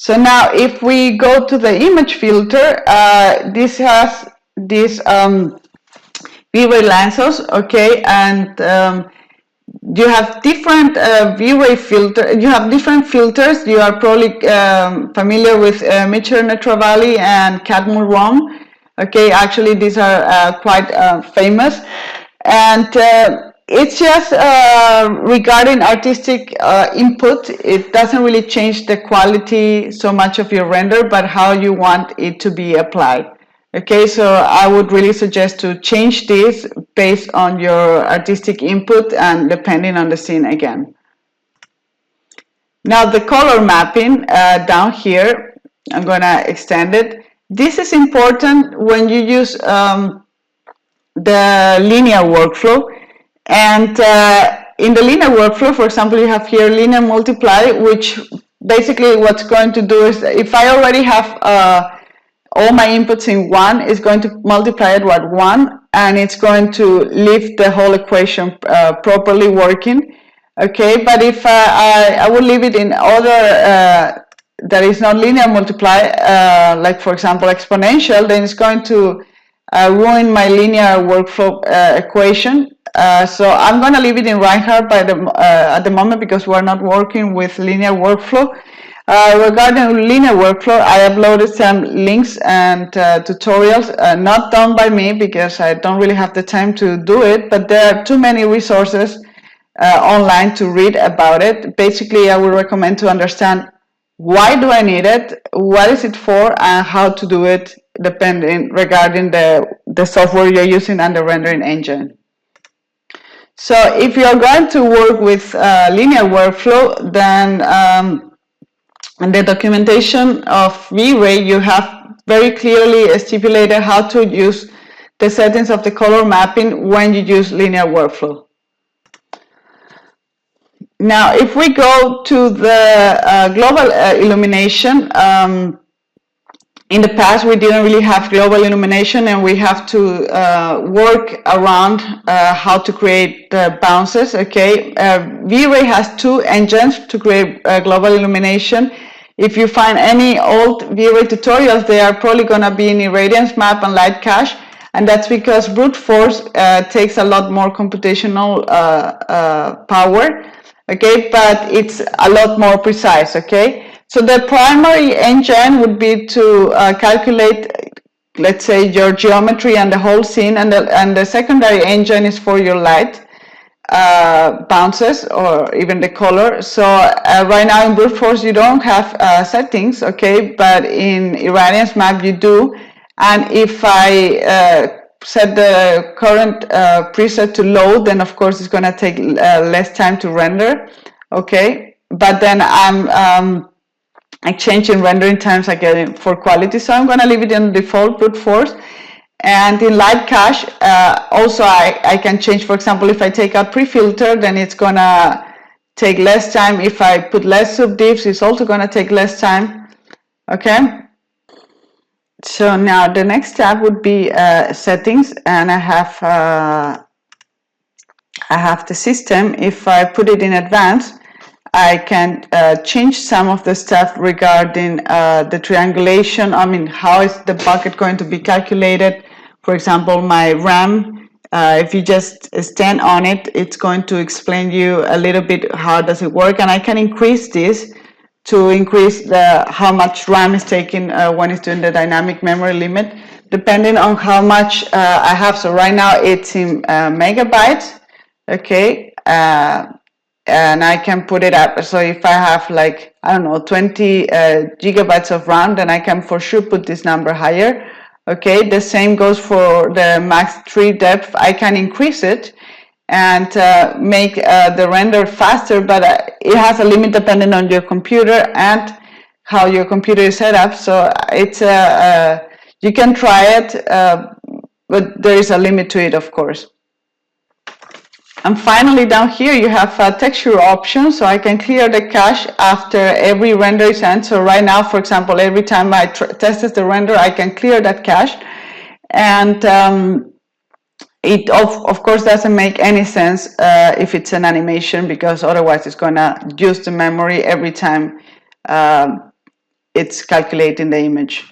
So now if we go to the image filter, this has these V-Ray lenses, okay, and you have different V-Ray filter. You have different filters. You are probably familiar with Mitchell Neutral Valley and Cadmus ROM. Okay, actually these are quite famous, and it's just regarding artistic input. It doesn't really change the quality so much of your render, but how you want it to be applied. Okay, so I would really suggest to change this based on your artistic input and depending on the scene again. Now the color mapping down here, I'm gonna extend it. This is important when you use the linear workflow. And in the linear workflow, for example, you have here linear multiply, which basically what's going to do is if I already have all my inputs in one, is going to multiply it with 1, and it's going to leave the whole equation properly working. Okay, but if I would leave it in other that is not linear multiply, like for example exponential, then it's going to ruin my linear workflow equation. So I'm going to leave it in Reinhardt at the moment because we're not working with linear workflow. Regarding linear workflow, I uploaded some links and tutorials, not done by me because I don't really have the time to do it, but there are too many resources online to read about it. Basically, I would recommend to understand why do I need it, what is it for, and how to do it regarding the software you're using and the rendering engine. So if you're going to work with linear workflow, then in the documentation of V-Ray, you have very clearly stipulated how to use the settings of the color mapping when you use linear workflow. Now, if we go to the global illumination, in the past we didn't really have global illumination, and we have to work around how to create the bounces. Okay, V-Ray has 2 engines to create global illumination. If you find any old V-Ray tutorials, they are probably going to be in irradiance map and light cache, and that's because brute force takes a lot more computational power. Okay, but it's a lot more precise. Okay, so the primary engine would be to calculate, let's say, your geometry and the whole scene, and the secondary engine is for your light bounces or even the color. So right now in brute force you don't have settings, okay, but in irradiance map you do. And if I set the current preset to low, then of course it's going to take less time to render, okay, but then I'm exchanging rendering times again for quality, so I'm going to leave it in default brute force. And in light cache, also I can change, for example, if I take out pre-filter, then it's going to take less time. If I put less subdivs, it's also going to take less time. Okay. So now the next tab would be settings, and I have the system. If I put it in advanced, I can change some of the stuff regarding the triangulation. I mean, how is the bucket going to be calculated? For example, my RAM, if you just stand on it, it's going to explain you a little bit how does it work, and I can increase this to increase how much RAM is taken when it's doing the dynamic memory limit, depending on how much I have. So right now it's in megabytes, okay, and I can put it up. So if I have like, I don't know, 20 gigabytes of RAM, then I can for sure put this number higher. Okay, the same goes for the max tree depth. I can increase it and make the render faster, but it has a limit depending on your computer and how your computer is set up. So it's you can try it, but there is a limit to it, of course. And finally, down here you have a texture option, so I can clear the cache after every render is end. So right now, for example, every time I tested the render, I can clear that cache, and it of course doesn't make any sense if it's an animation, because otherwise it's going to use the memory every time it's calculating the image.